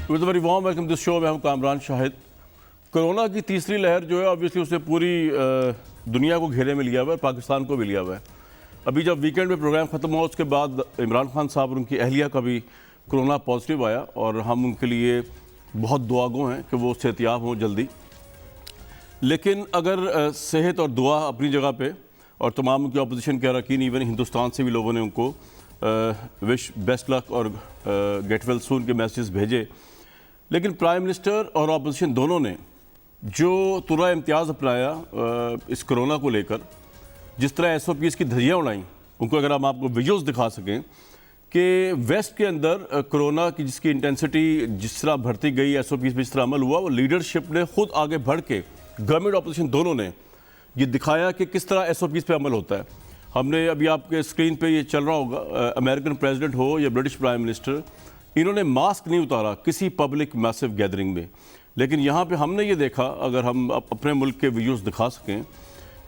With very warm welcome this show. मैं हूं Kamran Shahid. Corona की तीसरी लहर जो है ऑब्वियसली उसने पूरी दुनिया को घेरे में लिया हुआ है, पाकिस्तान को भी लिया हुआ है। अभी जब वीकेंड में प्रोग्राम ख़त्म हुआ उसके बाद इमरान खान साहब और उनकी अहलिया का भी कोरोना पॉजिटिव आया और हम उनके लिए बहुत दुआगो हैं कि वो सेहतियाब हों जल्दी। लेकिन अगर सेहत और दुआ अपनी जगह पे और तमाम उनकी अपोजिशन के अरकान, इवन हिंदुस्तान से भी लोगों ने उनको विश बेस्ट लक और गेट वेल सून के मैसेज भेजे, लेकिन प्राइम मिनिस्टर और अपोजिशन दोनों ने जो तुरा इम्तियाज़ अपनाया इस कोरोना को लेकर, जिस तरह SOPs की धज्जियाँ उड़ाई, उनको अगर हम आपको विजुअल्स दिखा सकें कि वेस्ट के अंदर कोरोना की जिसकी इंटेंसिटी जिस तरह बढ़ती गई, SOPs पर जिस तरह अमल हुआ, वो लीडरशिप ने खुद आगे बढ़ के गवर्नमेंट अपोजिशन दोनों ने ये दिखाया कि किस तरह SOPs पे अमल होता है। हमने अभी आपके स्क्रीन पे ये चल रहा होगा, अमेरिकन प्रेसिडेंट हो या ब्रिटिश प्राइम मिनिस्टर, इन्होंने मास्क नहीं उतारा किसी पब्लिक मैसिव गैदरिंग में। लेकिन यहाँ पे हमने ये देखा, अगर हम अपने मुल्क के व्यूज़ दिखा सकें,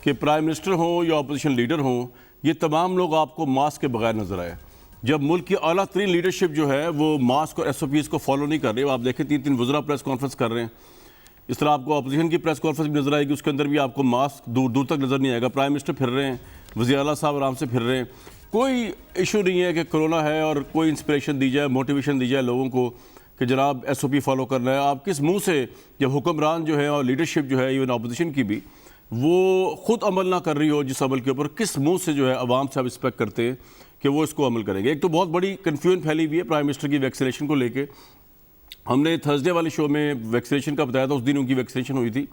कि प्राइम मिनिस्टर हो या अपोजिशन लीडर हो, ये तमाम लोग आपको मास्क के बगैर नजर आए। जब मुल्क की आला तरीन लीडरशिप जो है वो मास्क और SOPs को फॉलो नहीं कर रही, आप देखें 3-3 वज़रा प्रेस कॉन्फ्रेंस कर रहे हैं। इस तरह आपको अपोजिशन की प्रेस कॉन्फ्रेंस भी नजर आएगी, उसके अंदर भी आपको मास्क दूर दूर तक नजर नहीं आएगा। प्राइम मिनिस्टर फिर रहे हैं, वज़ीर आला साहब आराम से फिर रहे हैं। कोई इशू नहीं है कि कोरोना है और कोई इंस्पिरेशन दी जाए, मोटिवेशन दी जाए लोगों को कि जनाब SOP फॉलो करना है। आप किस मुंह से, जब हुक्मरान जो है और लीडरशिप जो है इवन अपोजिशन की भी, वो खुद अमल ना कर रही हो जिस अमल के ऊपर, किस मुंह से जो है अवाम से आप एक्सपेक्ट करते हैं कि वो इसको अमल करेंगे। एक तो बहुत बड़ी कन्फ्यूजन फैली हुई है प्राइम मिनिस्टर की वैक्सीनेशन को लेके। हमने थर्सडे वाले शो में वैक्सीनेशन का बताया था, उस दिन उनकी वैक्सीनेशन हुई थी।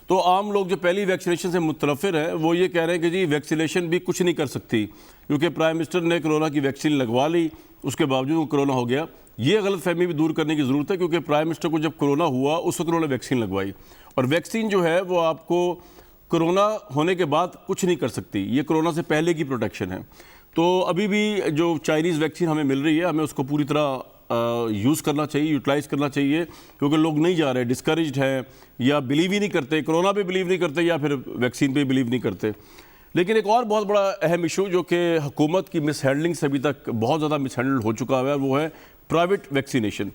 तो आम लोग जो पहली वैक्सीनेशन से मुतनफ़िर हैं वो ये कह रहे हैं कि जी वैक्सीनेशन भी कुछ नहीं कर सकती, क्योंकि प्राइम मिनिस्टर ने कोरोना की वैक्सीन लगवा ली, उसके बावजूद कोरोना हो गया। ये गलत फहमी भी दूर करने की ज़रूरत है, क्योंकि प्राइम मिनिस्टर को जब कोरोना हुआ उस वक्त उन्होंने वैक्सीन लगवाई, और वैक्सीन जो है वो आपको कोरोना होने के बाद कुछ नहीं कर सकती, ये कोरोना से पहले की प्रोटेक्शन है। तो अभी भी जो चाइनीज़ वैक्सीन हमें मिल रही है, हमें उसको पूरी तरह यूज़ करना चाहिए, यूटिलाइज़ करना चाहिए, क्योंकि लोग नहीं जा रहे, डिस्करेज्ड हैं, या बिलीव ही नहीं करते, कोरोना पे बिलीव नहीं करते या फिर वैक्सीन पे बिलीव नहीं करते। लेकिन एक और बहुत बड़ा अहम इशू जो कि हुकूमत की मिसहैंडलिंग से अभी तक बहुत ज़्यादा मिसहैंडल हो चुका है, वो है प्राइवेट वैक्सीनेशन।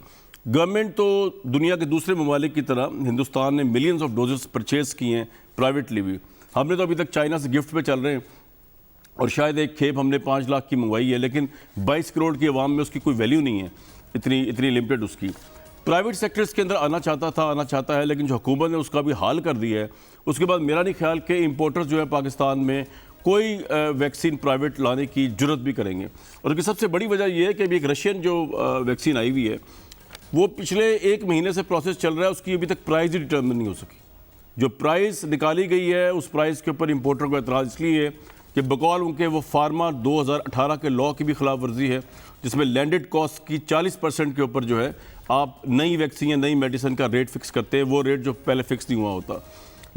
गवर्नमेंट तो दुनिया के दूसरे ममालिक की तरह हिंदुस्तान ने मिलियंस ऑफ डोजेस परचेज़ किए हैं प्राइवेटली भी। हमने तो अभी तक चाइना से गिफ्ट पे चल रहे हैं, और शायद एक खेप हमने 5 लाख की मंगवाई है, लेकिन 22 करोड़ की आवाम में उसकी कोई वैल्यू नहीं है, इतनी लिमिटेड उसकी। प्राइवेट सेक्टर्स के अंदर आना चाहता है, लेकिन जो हुकूमत ने उसका भी हाल कर दिया है। उसके बाद मेरा नहीं ख्याल कि इंपोर्टर्स जो है पाकिस्तान में कोई वैक्सीन प्राइवेट लाने की जुर्रत भी करेंगे। और उसकी सबसे बड़ी वजह यह है कि अभी एक रशियन जो वैक्सीन आई हुई है, वो पिछले 1 महीने से प्रोसेस चल रहा है, उसकी अभी तक प्राइस ही डिटर्मिन नहीं हो सकी। जो प्राइस निकाली गई है उस प्राइस के ऊपर इंपोर्टर को एतराज़ इसलिए है कि बकौल उनके वो फार्मा 2018 के लॉ की भी खिलाफ वर्जी है, जिसमें लैंडेड कॉस्ट की 40% के ऊपर जो है आप नई वैक्सीन या नई मेडिसिन का रेट फिक्स करते हैं, वो रेट जो पहले फिक्स नहीं हुआ होता।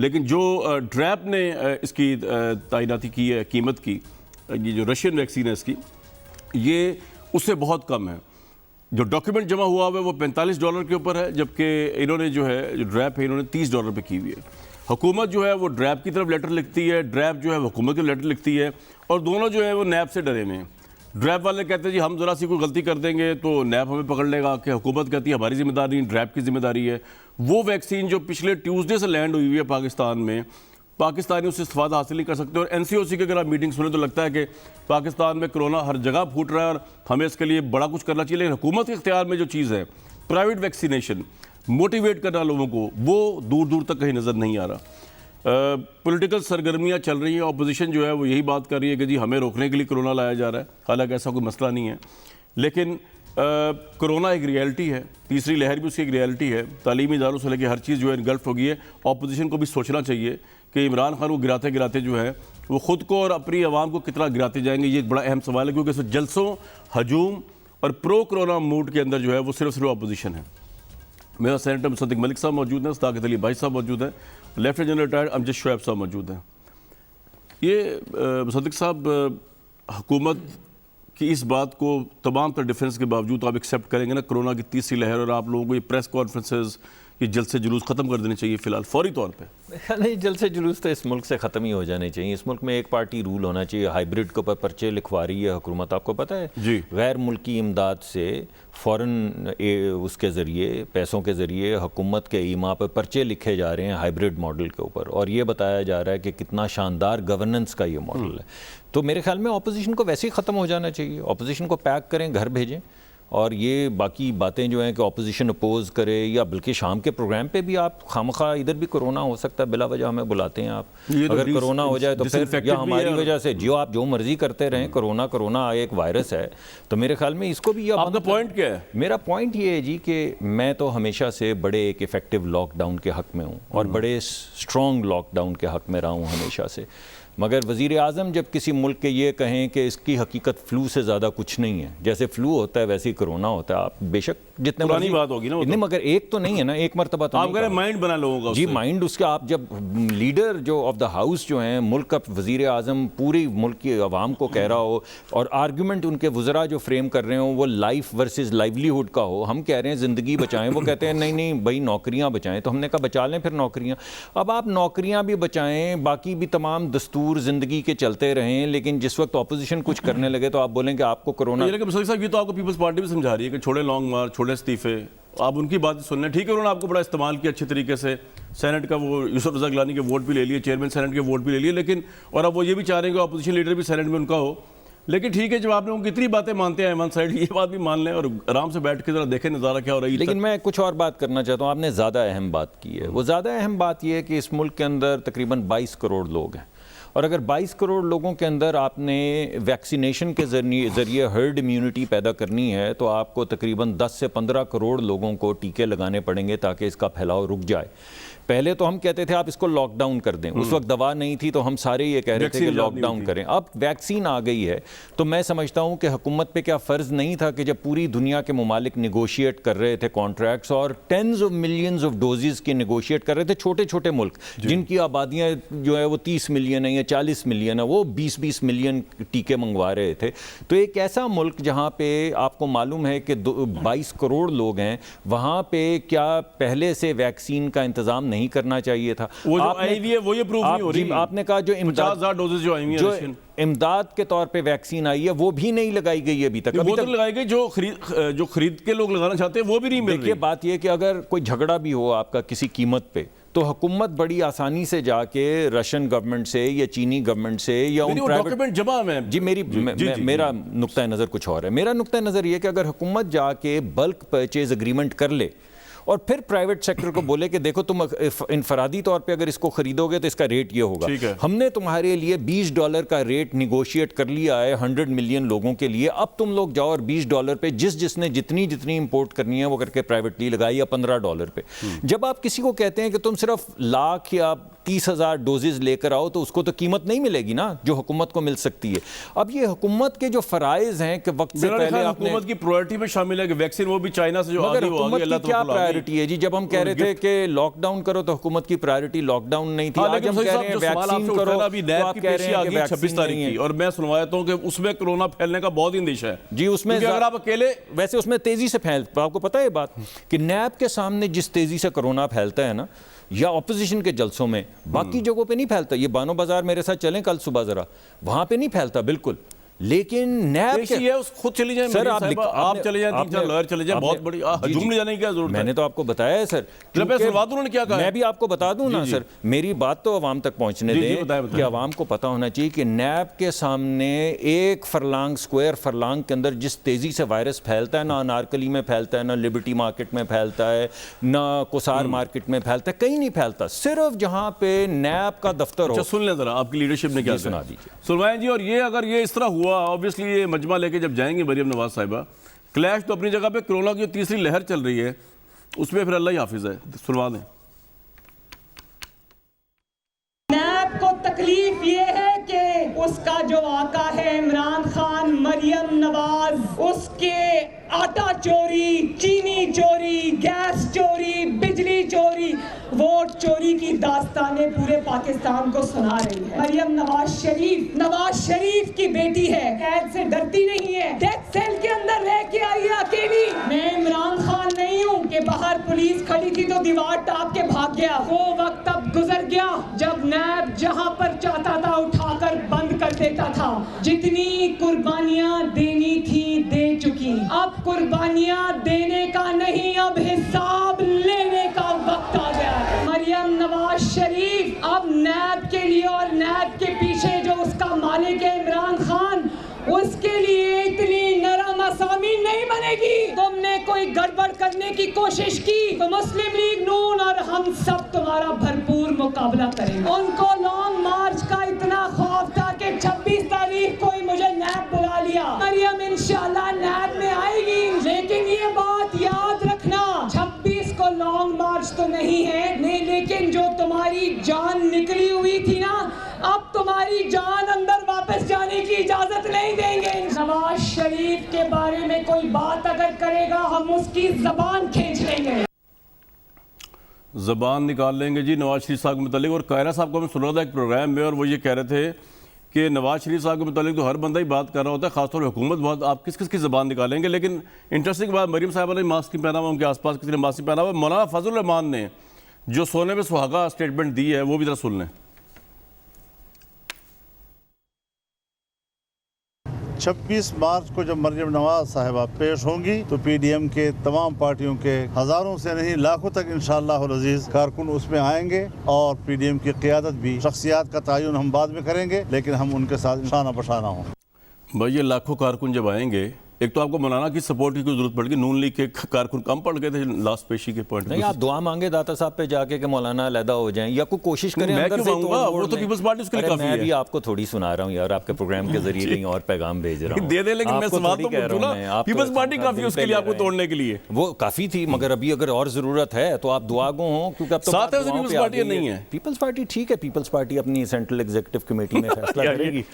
लेकिन जो ड्रैप ने इसकी तैनाती की है कीमत की, ये जो रशियन वैक्सीन है इसकी, ये उससे बहुत कम है। जो डॉक्यूमेंट जमा हुआ है वो $45 के ऊपर है, जबकि इन्होंने जो है जो ड्रैप है इन्होंने $30 पे की हुई है। हुकूमत जो है वो ड्रैप की तरफ लेटर लिखती है, ड्रैप जो है हुकूमत की लेटर लिखती है, और दोनों जो है वो नैब से डरे हुए हैं। ड्रैप वाले कहते हैं जी हम ज़रा सी कोई गलती कर देंगे तो नैब हमें पकड़ लेगा, कि हुकूमत कहती है हमारी जिम्मेदारी नहीं, ड्रैप की जिम्मेदारी है। वो वैक्सीन जो पिछले ट्यूसडे से लैंड हुई है पाकिस्तान में, पाकिस्तानी उससे इस्तेफादा हासिल नहीं कर सकते। और NCOC की अगर आप मीटिंग सुने तो लगता है कि पाकिस्तान में कोरोना हर जगह फूट रहा है और हमें इसके लिए बड़ा कुछ करना चाहिए। लेकिन हुकूमत के इख्तियार में जो चीज़ है प्राइवेट वैक्सीनेशन, मोटिवेट करना लोगों को, वो दूर दूर तक कहीं नज़र नहीं आ रहा। पॉलिटिकल सरगर्मियाँ चल रही हैं, अपोजिशन जो है वो यही बात कर रही है कि जी हमें रोकने के लिए कोरोना लाया जा रहा है, हालांकि ऐसा कोई मसला नहीं है। लेकिन कोरोना एक रियलिटी है, तीसरी लहर भी उसकी एक रियलिटी है। तालीमी इदारों से लेकर हर चीज़ जो है इनगल्फ हो गई है। अपोजिशन को भी सोचना चाहिए कि इमरान खान को गिराते गिराते जो है वो ख़ुद को और अपनी आवाम को कितना गिराते जाएंगे, ये एक बड़ा अहम सवाल है, क्योंकि इस जलसों, हजूम और प्रो कोरोना मूड के अंदर जो है वो सिर्फ अपोजिशन है। मेरा सेनेटर मुसद्दिक मलिक साहब मौजूद हैं, सदाकत अली भाई साहब मौजूद हैं, lieutenant general retired Amjad Shoaib साहब मौजूद हैं। ये मुसद्दिक साहब, हुकूमत कि इस बात को तमाम तर डिफरेंस के बावजूद आप एक्सेप्ट करेंगे ना, कोरोना की तीसरी लहर, और आप लोगों को ये प्रेस कॉन्फ्रेंसेस कि जल्द से जुलूस ख़त्म कर देनी चाहिए फिलहाल फौरी तौर पे? नहीं, जल्द से जुलूस तो इस मुल्क से ख़त्म ही हो जाने चाहिए। इस मुल्क में एक पार्टी रूल होना चाहिए। हाइब्रिड के ऊपर पर्चे लिखवा रही है हुकूमत, आपको पता है जी। गैर मुल्की इमदाद से फ़ौरन उसके ज़रिए, पैसों के ज़रिए हुकूमत के ईमा पर पर्चे लिखे जा रहे हैं हाइब्रिड मॉडल के ऊपर, और ये बताया जा रहा है कि कितना शानदार गवर्नेंस का ये मॉडल है। तो मेरे ख्याल में अपोजिशन को वैसे ही ख़त्म हो जाना चाहिए। अपोजिशन को पैक करें, घर भेजें, और ये बाकी बातें जो हैं कि ऑपोजिशन अपोज करे, या बल्कि शाम के प्रोग्राम पे भी आप खामखा, इधर भी कोरोना हो सकता है, बिला वजह हमें बुलाते हैं आप, अगर कोरोना हो जाए तो फिर या हमारी वजह से जो आप जो मर्जी करते रहें, कोरोना एक वायरस है। तो मेरे ख्याल में इसको भी, आपका पॉइंट क्या है? मेरा पॉइंट ये है जी कि मैं तो हमेशा से बड़े एक इफेक्टिव लॉकडाउन के हक़ में हूँ और बड़े स्ट्रॉन्ग लॉकडाउन के हक़ में रहा हूँ हमेशा से। मगर वज़ीर आज़म जब किसी मुल्क के ये कहें कि इसकी हकीकत फ्लू से ज़्यादा कुछ नहीं है, जैसे फ्लू होता है वैसे ही कोरोना होता है, आप बेशक जितने पुरानी बात होगी ना, इतने, मगर एक तो नहीं है ना, एक मरतबा तो आप कह रहे हैं माइंड बना लोगों का। जी, माइंड उसका, आप जब लीडर जो ऑफ द हाउस जो हैं मुल्क का, वज़ीर आज़म पूरी मुल्क की आवाम को कह रहा हो और आर्गूमेंट उनके वज़रा जो फ्रेम कर रहे हो वो लाइफ वर्सेस लाइवलीहुड का हो, हम कह रहे हैं ज़िंदगी बचाएं, वो कहते हैं नहीं नहीं भाई नौकरियां बचाएं, तो हमने कहा बचा लें फिर नौकरियां। अब आप नौकरियां भी बचाएं, बाकी भी तमाम दस्तूर ज़िंदगी के चलते रहें, लेकिन जिस वक्त ऑपोजिशन कुछ करने लगे तो आप बोलें कि आपको कोरोना। ये तो आपको पीपल्स पार्टी भी समझा रही है कि छोड़े लॉन्ग मार्च, छोड़े इस्तीफे, आप उनकी बात सुनने। ठीक है, उन्होंने आपको बड़ा इस्तेमाल किया अच्छे तरीके से, सेनेट का वो यूसुफ रज़ा गिलानी के वोट भी ले लिए, चेयरमैन सेनेट के वोट भी ले लिए, लेकिन और अब वो ये भी चाह रहे हैं कि अपोजिशन लीडर भी सेनेट में उनका हो। लेकिन ठीक है, जब आपने उनकी इतनी बातें मानते हैं वन साइड, ये बात भी मान लें और आराम से बैठ के जरा देखें नज़ारा क्या हो रहा है। लेकिन मैं कुछ और बात करना चाहता हूँ, आपने ज़्यादा अहम बात की है। वो ज़्यादा अहम बात यह है कि इस मुल्क के अंदर तकरीबन 22 करोड़ लोग हैं, और अगर 22 करोड़ लोगों के अंदर आपने वैक्सीनेशन के ज़रिए हर्ड इम्यूनिटी पैदा करनी है तो आपको तकरीबन 10 से 15 करोड़ लोगों को टीके लगाने पड़ेंगे ताकि इसका फैलाव रुक जाए। पहले तो हम कहते थे आप इसको लॉकडाउन कर दें, उस वक्त दवा नहीं थी तो हम सारे ये कह रहे थे कि लॉकडाउन करें। अब वैक्सीन आ गई है तो मैं समझता हूँ कि हुकूमत पे क्या फ़र्ज़ नहीं था कि जब पूरी दुनिया के मुमालिक निगोशिएट कर रहे थे कॉन्ट्रैक्ट्स और tens of millions of doses की निगोशिएट कर रहे थे, छोटे छोटे मुल्क जिनकी आबादियाँ जो है वो 30 मिलियन है या 40 मिलियन है, वो 20-20 मिलियन टीके मंगवा रहे थे। तो एक ऐसा मुल्क जहाँ पे आपको मालूम है कि 22 करोड़ लोग हैं, वहाँ पे क्या पहले से वैक्सीन का इंतज़ाम नहीं करना चाहिए था? वो जो आई हुई है वो ये प्रूव नहीं हो रही। आपने कहा जो 50,000 डोजेज जो आई हुई हैं, इमदाद के तौर पे वैक्सीन आई है वो भी नहीं लगाई गई अभी तक। वो तो लगाई गई जो खरीद के लोग लगाना चाहते हैं वो भी नहीं मिल रही। देखिए बात यह कि अगर कोई झगड़ा भी हो आपका किसी कीमत पे तो हुकूमत बड़ी आसानी से जाके रशियन गवर्नमेंट से या चीनी गवर्नमेंट से या उन डॉक्यूमेंट जमा में जी मेरा नुक्ता नज़र कुछ और है। मेरा नुक्ता नज़र ये कि अगर हुकूमत जाके बल्क परचेज एग्रीमेंट कर ले और फिर प्राइवेट सेक्टर को बोले कि देखो तुम इनफरादी तौर पे अगर इसको खरीदोगे तो इसका रेट ये होगा, हमने तुम्हारे लिए $20 का रेट निगोशिएट कर लिया है 100 मिलियन लोगों के लिए, अब तुम लोग जाओ और $20 पे जिसने जितनी इंपोर्ट करनी है वो करके प्राइवेटली लगाई, या $15 पे। जब आप किसी को कहते हैं कि तुम सिर्फ लाख या 30,000 डोजेज लेकर आओ तो उसको तो कीमत नहीं मिलेगी ना जो हुकूमत को मिल सकती है। अब ये हुकूमत के जो फराइज हैं कि वक्त से पहले हुकूमत की प्रायोरिटी में शामिल है कि वैक्सीन वो भी चाइना से जो आ गई वो आ गई। क्या प्रायोरिटी है जी? जब हम कह रहे थे कि लॉकडाउन करो तो हुकूमत की प्रायोरिटी लॉकडाउन नहीं थी। आज हम कह रहे हैं वैक्सीन करो तो आप कह रहे हैं कि 26 तारीख की, और मैं सुनवाया हूं कि उसमें कोरोना फैलने का बहुत अंदेशा है जी। उसमें अगर आप अकेले, वैसे उसमें तेजी से फैल, आपको पता है बात कि नैब के सामने जिस तेजी से कोरोना फैलता है ना, या ऑपोजिशन के जलसों में, बाकी जगहों पे नहीं फैलता। ये बानो बाजार मेरे साथ चलें कल सुबह जरा, वहां पे नहीं फैलता बिल्कुल, लेकिन नैब है खुद चली जाए सर, आप चले जाए, 3-4 लॉयर चले जाए, बहुत बड़ी हजूम ले जाने की क्या जरूरत है? मैंने तो आपको बताया है सर, उन्होंने क्या कहा, मैं भी आपको बता दूं ना सर, मेरी बात तो आवाम तक पहुंचने दें कि आवाम को पता होना चाहिए कि नैब के सामने एक फरलांग, स्क्वायर फरलांग के अंदर जिस तेजी से वायरस फैलता है ना, अनारकली में फैलता है, ना लिबर्टी मार्केट में फैलता है, ना कोसार मार्केट में फैलता है, कहीं नहीं फैलता, सिर्फ जहां पे नैब का दफ्तर हो। सुन लें जरा आपकी लीडरशिप ने क्या सुना दीजिए सुनवाएं जी। और ये अगर ये इस तरह हुआ, ऑब्वियसली ये मजमा लेके जब जाएंगे मरियम नवाज साहिबा, क्लैश तो अपनी जगह पे, कोरोना की तीसरी लहर चल रही है उसमें फिर अल्लाह ही हाफिज है। सुनवा दें। नैब को तकलीफ ये है कि उसका जो आका है इमरान खान, मरियम नवाज, उसके आटा चोरी, चीनी चोरी, गैस चोरी, बिजली चोरी, वोट चोरी की दास्तानें पूरे पाकिस्तान को सुना रही है। मरियम नवाज शरीफ की बेटी है, कैद से डरती नहीं है, डेथ सेल के अंदर रह के आई है अकेली। मैं इमरान खान नहीं हूँ कि बाहर पुलिस खड़ी थी तो दीवार टाप के भाग गया। वो वक्त अब गुजर गया जब नैब जहां पर चाहता था उठाकर बंद कर देता था। जितनी कुर्बानियां देनी थी दे चुकी, अब कुर्बानियां देने का नहीं, अब हिसाब लेने का वक्त आ गया है। मरियम नवाज शरीफ अब नैब के लिए और नैब के पीछे जो उसका मालिक है इमरान खान, उसके लिए इतनी नरम असामी नहीं बनेगी। तुमने कोई गड़बड़ करने की कोशिश की तो मुस्लिम लीग नून और हम सब तुम्हारा भरपूर मुकाबला करेंगे। उनको लॉन्ग मार्च का इतना खौफ था कि 26 तारीख को ही मुझे नैब बुला लिया। मरियम इंशाल्लाह नैब में आएगी, लेकिन ये बात याद रखना 26 को लॉन्ग मार्च तो नहीं है, नहीं, लेकिन जो तुम्हारी जान निकली हुई थी ना, अब तुम्हारी जान अंदर वापस जाने की इजाजत नहीं देंगे। नवाज शरीफ के बारे में कोई बात अगर करेगा हम उसकी जबान खींच लेंगे, ज़बान निकाल लेंगे जी नवाज शरीफ साहब के मुतालिक। और कायरा साहब को मैं सुन रहा था एक प्रोग्राम में, और वो ये कह रहे थे कि नवाज शरीफ साहब के मुतालिक तो हर बंदा ही बात कर रहा होता है, खासतौर पर हुकूमत बहुत, आप किस किस की ज़बान निकालेंगे। लेकिन इंटरेस्टिंग बात, मरीम साहब ने मास्क नहीं पहना हुआ, उनके आसपास किसी ने मास्क नहीं पहना हुआ। मौलाना फजल रहमान ने जो सोने में सुहागा स्टेटमेंट दी है वो भी ज़रा सुन लें। 26 मार्च को जब मरियम नवाज साहिबा पेश होंगी तो पीडीएम के तमाम पार्टियों के हजारों से नहीं लाखों तक इंशाअल्लाह अज़ीज़ कारकुन उसमें आएंगे, और पीडीएम की क़ियादत भी, शख्सियात का तयन हम बाद में करेंगे, लेकिन हम उनके साथ शाना बशाना हों। भाई ये लाखों कारकुन जब आएंगे, एक तो आपको मौलाना की सपोर्ट की कोई जरूरत पड़ेगी, नून लीग के कारकुन कम पड़ गए थे लास्ट पेशी के पॉइंट। नहीं, आप दुआ मांगे दाता साहब पे जाके कि मौलाना अलहदा हो जाएं, या कोई कोशिश करें मैं अंदर क्यों से मांगूंगा, तोड़-फोड़ वो तो लें। पीपल्स पार्टी उसके लिए अरे काफी मैं है। भी आपको थोड़ी सुना रहा हूँ यार, आपके प्रोग्राम के जरिए कहीं और पैगाम भेज रहा हूँ। दे दे, लेकिन मैं आपको सवाल थोड़ी तो कह पूछूं रहा हूं मैं, ना, आप तो पीपल्स पार्टी खामखा काफी है दिल उसके पे लिए ले आपको रहे हैं। तोड़ने के लिए। वो काफी थी, मगर अभी अगर और जरूरत है तो आप दुआगो हो, क्योंकि अब तो साथ है बात उसे दुआओं पीपल्स पे आ पार्टी गई नहीं है। है। पीपल्स पार्टी ठीक है, पीपल्स पार्टी अपनी सेंट्रल एग्जीक्यूटिव कमेटी में फैसला करेगी।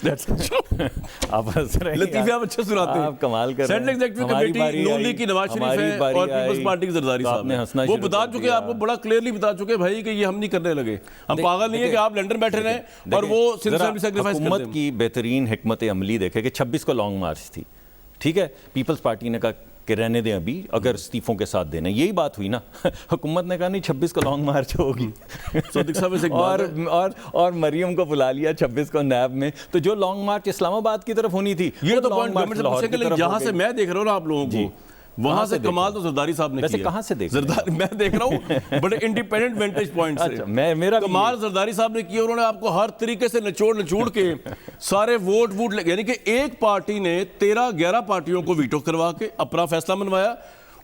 आप हंस रहे हैं लतीफे यार। आप अच्छे सुनाते हैं। आप कमाल कर रहे सेंट्रल हैं। एग्जीक्यूटिव हमारी कमेटी बारी नून आई, लीग की नवाज शरीफ हमारी है बारी और पीपल्स आई, पार्टी की जरदारी तो साहब आपने है। हंसना वो शुरू बता कर चुके दिया। आपको, बड़ा क्लियरली बता चुके भाई कि ये हम नहीं करने लगे, हम पागल नहीं है कि आप लंदन बैठे रहे और वो सिलसिला भी सैक्रिफाइस कर हुकूमत दें। की बेहतरीन हिकमत अमली देखे कि 26 को लॉन्ग मार्च थी, ठीक है, पीपल्स पार्टी ने कहा कि रहने दें अभी, अगर इस्तीफों के साथ देना, यही बात हुई ना। हुकूमत ने कहा नहीं 26 को लॉन्ग मार्च होगी सौदिक साहब से एक बात है। और मरियम को बुला लिया 26 को नैब में, तो जो लॉन्ग मार्च इस्लामाबाद की तरफ होनी थी, ये वो तो लॉन्ग पॉइंट मार्च गवर्नमेंट से लाहौर की पूछेंगे, तरफ लेकिन हो जहां से गई। मैं देख रहा हूं ना आप लोगों को, वहां कहाँ से से कमाल तो जरदारी साहब ने वैसे किया। कहाँ से देख रहे हैं? जरदारी मैं देख रहा हूं बड़े इंडिपेंडेंट वेंटेज पॉइंट से। अच्छा, मेरा भी कमाल जरदारी साहब ने किया, उन्होंने आपको हर तरीके से निचोड़ के सारे वोट यानी कि एक पार्टी ने 13-11 पार्टियों को वीटो करवा के अपना फैसला मनवाया।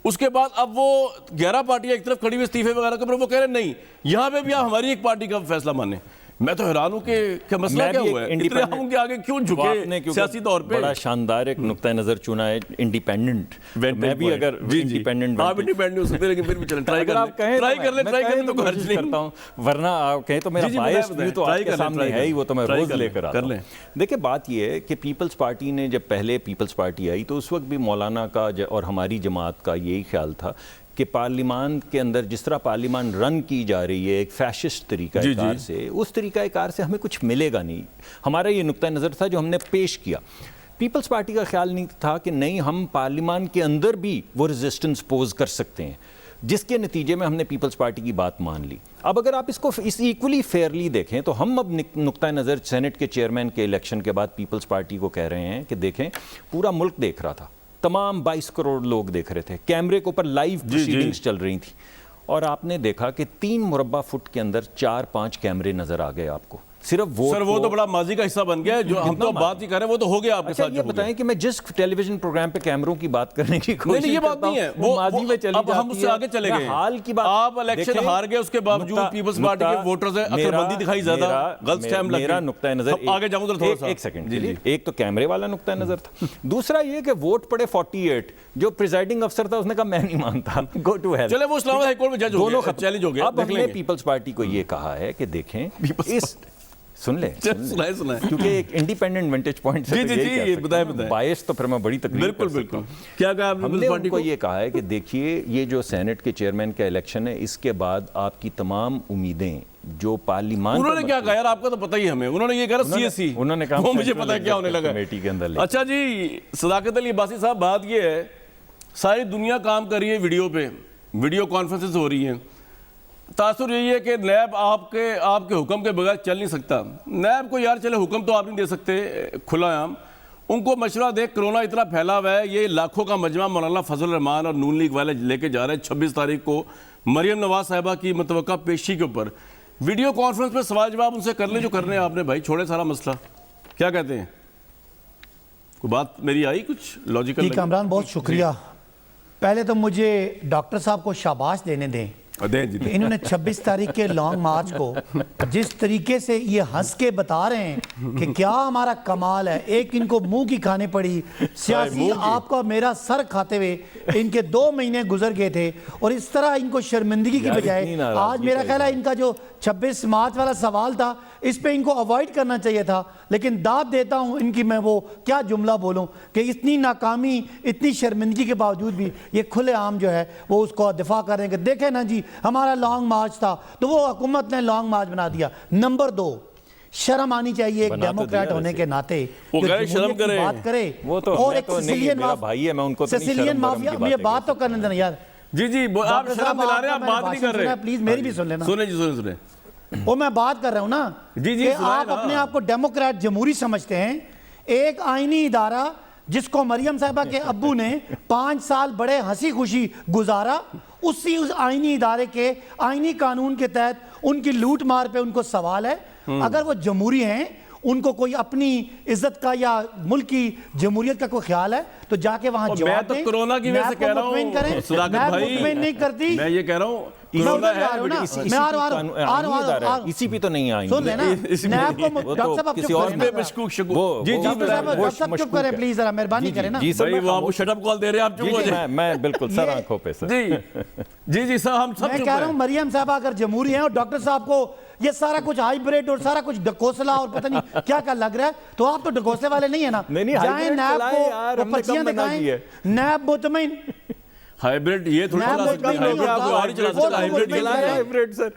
उसके बाद अब वो 11 पार्टियां एक तरफ खड़ी हुई इस्तीफे वगैरह के, पर वो कह रहे नहीं, यहां पे भी आप हमारी एक पार्टी का फैसला माने। मैं तो हैरान हूं कि क्या मसला क्या हुआ है, इतने हम के आगे क्यों झुके सियासी तौर पे। बड़ा शानदार एक नुक्ता नजर चुना है, इंडिपेंडेंट। मैं भी अगर इंडिपेंडेंट, आप इंडिपेंडेंट हो सकते, लेकिन फिर भी चलें, ट्राई कर आप कहें तो खर्च नहीं करता हूं, वरना आप कहें तो मेरा बायस व्यू तो आपके सामने है ही, वो तो मैं रोज लेकर आता हूं। देखिए बात ये है कि पीपल्स पार्टी ने जब पहले पीपल्स पार्टी आई तो उस वक्त भी मौलाना का और हमारी जमात का यही ख्याल था कि पार्लियामान के अंदर जिस तरह पार्लियामान रन की जा रही है एक फैशिस्ट तरीक़ाकार से, उस तरीक़ाकार से हमें कुछ मिलेगा नहीं। हमारा ये नुक्ता नज़र था जो हमने पेश किया। पीपल्स पार्टी का ख्याल नहीं था कि नहीं, हम पार्लियामान के अंदर भी वो रेजिस्टेंस पोज कर सकते हैं, जिसके नतीजे में हमने पीपल्स पार्टी की बात मान ली। अब अगर आप इसको इस इक्वली फेयरली देखें तो हम अब नुक्ता नज़र सेनेट के चेयरमैन के इलेक्शन के बाद पीपल्स पार्टी को कह रहे हैं कि देखें, पूरा मुल्क देख रहा था, तमाम 22 करोड़ लोग देख रहे थे, कैमरे के ऊपर लाइव प्रोसीडिंग्स चल रही थी, और आपने देखा कि 3 मुरब्बा फुट के अंदर 4-5 कैमरे नजर आ गए आपको। सिर्फ वो सर वो तो बड़ा माजी का हिस्सा बन गया है, जो हम तो बात ही कर रहे हैं वो तो हो गया आपके साथ। ये बताएं कि मैं जिस टेलीविजन प्रोग्राम पे कैमरों की बात करने की कोशिश नहीं, ये बात नहीं है, वो माजी में चली अब हम उससे आगे चले गए। हाल की बात, आप इलेक्शन हार गए, उसके बावजूद पीपल्स पार्टी के वोटर्स हैं, अकलमंदी दिखाई ज्यादा, गलत स्टैम्प लग गया। मेरा नुक्ता नजर आगे जाऊं तो थोड़ा सा एक सेकंड जी, एक तो कैमरे वाला नुक्ता नजर था, दूसरा ये कि वोट पड़े 48, जो प्रिजाइडिंग अफसर था उसने कहा मैं नहीं मानता, गो टू हेल। चले वो इस्लामाबाद हाई कोर्ट में जज हो गए, चैलेंज हो गया। अब हमने पीपल्स पार्टी को ये कहा है कि देखें, इस सुनाए क्योंकि एक इंडिपेंडेंट विंटेज पॉइंट से जी बताएं बायस, तो फिर मैं बड़ी तकलीफ बिल्कुल बिल्कुल। क्या कहा आपने? हमने उनको ये कहा है कि देखिए, ये जो सेनेट के चेयरमैन का इलेक्शन है, इसके बाद आपकी तमाम उम्मीदें जो पार्लियामान, उन्होंने क्या कहा यार, आपका तो पता ही हमें, उन्होंने ये कहा सीएससी, उन्होंने कहा वो मुझे पता है क्या होने लगा कमेटी के अंदर। अच्छा जी, सदाकत अली अब्बासी साहब, बात ये है, सारी दुनिया काम कर रही है वीडियो पे, वीडियो कॉन्फ्रेंसेस हो रही हैं, तासुर यही है कि नैब आपके हुक्म के बगैर चल नहीं सकता। नैब को यार चले हुक्म तो आप नहीं दे सकते खुलाआम, उनको मशवरा दे, कोरोना इतना फैला हुआ है, ये लाखों का मजमा मौलाना फजल रहमान और नून लीग वाले लेके जा रहे हैं 26 तारीख को मरियम नवाज साहिबा की मुतवक्का पेशी के ऊपर। वीडियो कॉन्फ्रेंस पे सवाल जवाब उनसे कर लें जो करने हैं आपने, भाई छोड़े सारा मसला। क्या कहते हैं, कोई बात मेरी आई कुछ लॉजिकल? कामरान बहुत शुक्रिया। पहले तो मुझे डॉक्टर साहब को शाबाश देने दें, इन्होंने 26 तारीख के लॉन्ग मार्च को जिस तरीके से ये हंस के बता रहे हैं कि क्या हमारा कमाल है। एक इनको मुंह की खानी पड़ी, सियासी आपका मेरा सर खाते हुए इनके 2 महीने गुजर गए थे, और इस तरह इनको शर्मिंदगी की बजाय आज मेरा ख्याल है इनका जो 26 मार्च वाला सवाल था इस पे इनको अवॉइड करना चाहिए था। लेकिन दाद देता हूं इनकी, मैं वो क्या जुमला बोलूं कि इतनी नाकामी, इतनी शर्मिंदगी के बावजूद भी ये खुलेआम जो है वो उसको दिफा कर रहे हैं कि देखें ना जी हमारा लॉन्ग मार्च था तो वो हुकूमत ने लॉन्ग मार्च बना दिया। नंबर 2, शर्म आनी चाहिए एक डेमोक्रेट होने के नाते, वो कहे शर्म करे, बात करे। वो तो और एक सिसिलियन भाई है, मैं उनको सिसिलियन माफिया, मुझे बात तो करने देना यार। जी आप शर्म दिला रहे हैं, आप बात नहीं कर रहे, प्लीज मेरी भी सुन लेना। सुने वो मैं बात कर रहा हूं ना कि आप अपने आप को डेमोक्रेट जमहूरी समझते हैं। एक आईनी इदारा जिसको मरियम साहिबा के अब्बू ने 5 साल बड़े हंसी खुशी गुजारा, उस आईनी इदारे के आईनी कानून के तहत उनकी लूट मार पे उनको सवाल है। अगर वो जमहूरी हैं, उनको कोई अपनी इज्जत का या मुल्क की जमहूरियत का कोई ख्याल है तो जाके वहां जवाब दें। मैं तो कोरोना की वजह से कह रहा हूं सदाकत भाई, नहीं करती, मैं ये कह रहा हूं इसी पे तो नहीं आई। सुन लेना, नैब को डॉक्टर साहब चुप करें प्लीज, जरा मेहरबानी करें ना। जी सर, वो आपको शट अप कॉल दे रहे हैं, आप चुप हो जाइए। मैं बिल्कुल सर आंखों पे सर। जी सर, हम सब मैं कह रहा हूं मरियम साहब अगर जमहूरी हैं और डॉक्टर साहब को ये सारा कुछ हाइब्रिड और सारा कुछ डकोसला और पता नहीं क्या क्या लग रहा है, तो आप तो डकोसले वाले नहीं है ना। जाए नैब को पर्चियां दिखाएं, नैब मुतमईन हाइब्रिड ये थोड़ी चला सकता है, हाइब्रिड सर।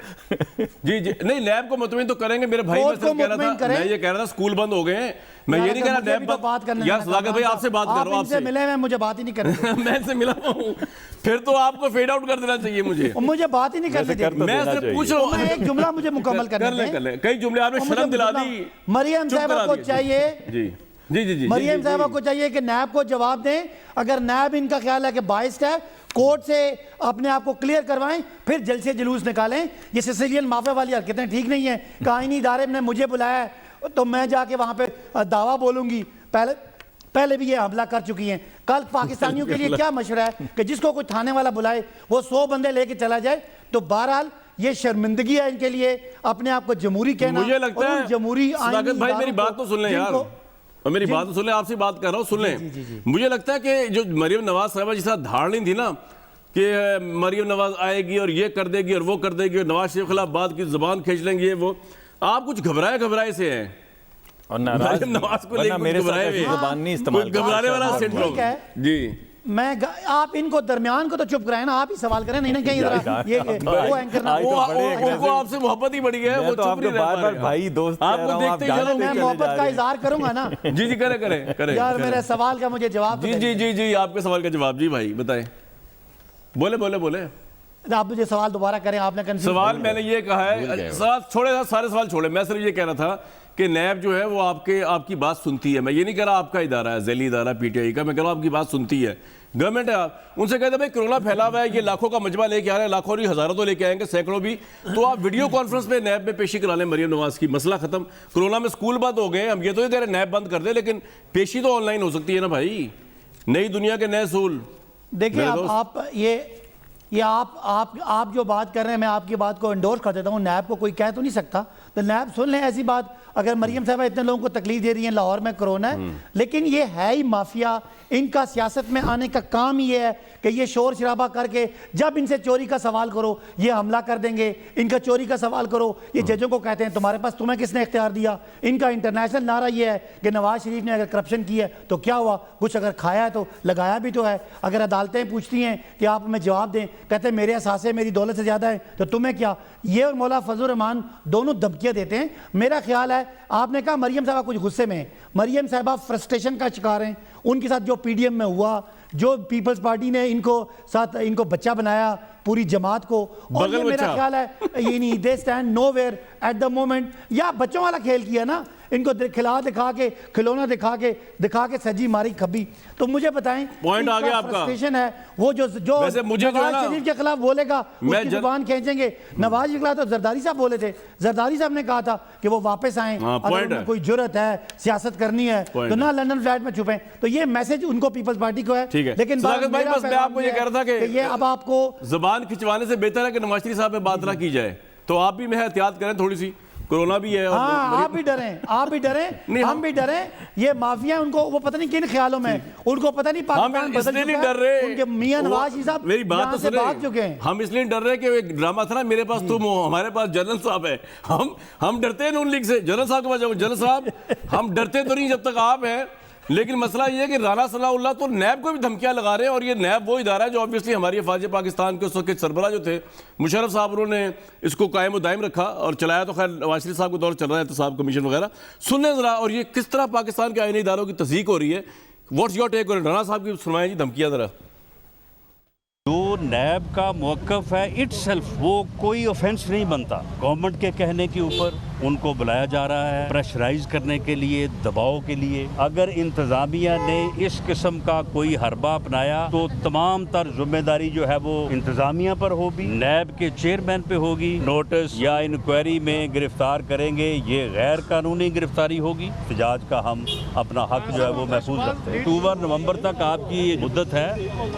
जी नहीं, नैब को मुतमईन तो करेंगे। मेरे भाई मैं कह रहा था, मैं ये कह रहा था स्कूल बंद हो गए हैं, मैं ये नहीं कह रहा नैब बात करने। यार सदाकत भाई आपसे बात कर रहा हूं, आपसे मिले हैं, मुझे बात ही नहीं करनी। मैं इनसे मिला हूं, फिर तो आपको फेड आउट कर देना चाहिए मुझे बात ही नहीं करनी। मैं सिर्फ पूछ रहा हूं, एक जुमला मुझे मुकम्मल करने दें। कई जुमले आपने शर्म दिला दी। मरियम साहिबा को चाहिए, जी मरियम साहिबा को चाहिए कि नैब को जवाब दें। अगर नैब इनका ख्याल है कि बाइस्ड है, कोर्ट से अपने आप को क्लियर करवाएं, फिर जल्द से जुलूस निकालें। ये सिसिलियन माफिया वाली हरकतें ठीक नहीं है। आईनी इदारे ने मुझे बुलाया तो मैं जाके वहां पे दावा बोलूंगी, पहले भी ये हमला कर चुकी हैं। कल पाकिस्तानियों के लिए क्या मशवरा है कि जिसको कोई थाने वाला बुलाए वो 100 बंदे लेके चला जाए। तो बहरहाल ये शर्मिंदगी है इनके लिए अपने आप को जमहूरी कहना। मुझे लगता है जमहूरी भाई मेरी बात तो सुन लें यार, और मेरी बात तो सुन लें, आपसे बात कर रहा हूं, सुन लें। मुझे लगता है कि जो मरियम नवाज साहिबा जिस तरह धार नहीं थी ना कि मरियम नवाज आएगी और ये कर देगी और वो कर देगी और नवाज शरीफ के खिलाफ बात की जुबान खींच लेंगे, वो आप कुछ घबराए से हैं और नवाज को लेकर मेरे जुबान नहीं इस्तेमाल घबराने वाला सिंड्रोम है जी। आप इनको दरमियान को तो चुप कराए ना, आप ही सवाल करें, नहीं ना कहीं ये वो एंकर ना उनको आपसे मोहब्बत ही बढ़ी है, वो चुप नहीं रह पा रहे। भाई दोस्त आपको देखते ही मैं मोहब्बत का इजहार करूंगा ना। जी करें यार मेरे सवाल का मुझे जवाब जी आपके सवाल का जवाब। जी भाई बताएं, बोले आप मुझे सवाल दोबारा करें। आपने सवाल मैंने ये कहा है, सारे सवाल छोड़े, मैं सिर्फ ये कह रहा था कि नैब जो है वो आपकी बात सुनती है। मैं ये नहीं कह रहा आपका इदारा है, ज़ैली इदारा पीटीआई का, मैं कह रहा हूँ आपकी बात सुनती है। गवर्नमेंट है, आप उनसे कहते हैं भाई कोरोना फैला हुआ है, ये लाखों का मजमा लेके आ रहे हैं, लाखों नहीं हजारों तो लेके आएंगे, सैकड़ों भी, तो आप वीडियो कॉन्फ्रेंस में नैब में पेशी करा लें मरियम नवाज की, मसला खत्म। कोरोना में स्कूल बंद हो गए, हम ये तो नहीं कह रहे नैब बंद कर दे, लेकिन पेशी तो ऑनलाइन हो सकती है ना भाई। नई दुनिया के नए असूल। देखिए आप जो बात कर रहे हैं, मैं आपकी बात को एंडोर्स कर देता हूं। नैब को कोई कह तो नहीं सकता, तो नैब सुन लें ऐसी बात। अगर मरियम साहबा इतने लोगों को तकलीफ दे रही हैं, लाहौर में कोरोना है, लेकिन ये है ही माफिया। इनका सियासत में आने का काम ही है कि ये शोर शराबा करके जब इनसे चोरी का सवाल करो ये हमला कर देंगे, इनका चोरी का सवाल करो ये जजों को कहते हैं तुम्हारे पास, तुम्हें किसने इख्तियार दिया। इनका इंटरनेशनल नारा ये है कि नवाज शरीफ ने अगर करप्शन की है तो क्या हुआ, कुछ अगर खाया है तो लगाया भी तो है। अगर अदालतें पूछती हैं कि आप हमें जवाब दें, कहते हैं मेरे असासे मेरी दौलत से ज़्यादा है, तो तुम्हें क्या। ये और मौला फजल रहमान दोनों धमकियाँ देते हैं। मेरा ख्याल है, आपने कहा मरियम साहबा कुछ गुस्से में, मरियम साहबा फ्रस्ट्रेशन का शिकार हैं। उनके साथ जो पीडीएम में हुआ, जो पीपल्स पार्टी ने इनको बच्चा बनाया पूरी जमात को, और ये मेरा ख्याल है ये नहीं, they stand nowhere at the moment. या बच्चों वाला खेल किया ना, इनको दिखा के खिलौना दिखा के सजी मारी खब्बी। तो मुझे बताएं, पॉइंट आ गया आपका। फ्रस्ट्रेशन है वो जो नवाज शरीफ के खिलाफ बोलेगा उसकी जुबान खींचेंगे। नवाज के खिलाफ तो जरदारी साहब बोले थे, जरदारी साहब ने कहा था कि वो वापस आए, अगर कोई जुर्रत है सियासत करनी है तो ना लंदन फ्लैट में छुपे। तो ये मैसेज उनको पीपल्स पार्टी को है। लेकिन भाई बस मैं आपको ये कह रहा था कि ये अब आपको जुबान खिंचवाने से बेहतर है कि नवाज शरीफ साहब पे बात ना की जाए। तो आप भी एहतियात करें थोड़ी सी, कोरोना भी है। हाँ, आप भी डरें हम भी डरें। ये माफिया उनको वो पता नहीं किन ख्यालों में, उनको पता नहीं पाकिस्तान बदल चुका है, डर रहे उनके मियां नवाज साहब मेरी बात तो सुने, भाग चुके हैं। हम इसलिए डर रहे हैं कि एक ड्रामा था ना, मेरे पास तुम हो, हमारे पास जनरल साहब है। हम डरते हैं नून लीग से। जनरल साहब के पास जाओ, जनरल साहब हम डरते तो नहीं जब तक आप हैं, लेकिन मसला ये है कि राना सनाउल्लाह तो नैब को भी धमकियां लगा रहे हैं। और ये नैब वो इदारा है जो ऑब्वियसली हमारी अफवाज पाकिस्तान के उस वक्त सरबराह जो थे मुशर्रफ साहब, उन्होंने इसको कायम व दायम रखा और चलाया। तो खैर नवाज शरीफ साहब को दौर चल रहा है, एहतसाब कमीशन वगैरह। सुनने जरा, और ये किस तरह पाकिस्तान के आईनी इदारों की तस्दीक हो रही है। What's your take? राना साहब की सुनवाएं जी धमकियां जरा। जो नैब का मौक़िफ़ है इटसेल्फ वो कोई ऑफेंस नहीं बनता। गवर्नमेंट के कहने के ऊपर उनको बुलाया जा रहा है प्रेशराइज करने के लिए, दबाव के लिए। अगर इंतज़ामिया ने इस किस्म का कोई हरबा अपनाया तो तमाम तर जिम्मेदारी जो है वो इंतज़ामिया पर होगी, नैब के चेयरमैन पे होगी। नोटिस या इंक्वायरी में गिरफ्तार करेंगे, ये गैर कानूनी गिरफ्तारी होगी। एहतजाज का हम अपना हक जो है वो महफूज रखते हैं। अक्टूबर नवंबर तक आपकी ये मुद्दत है,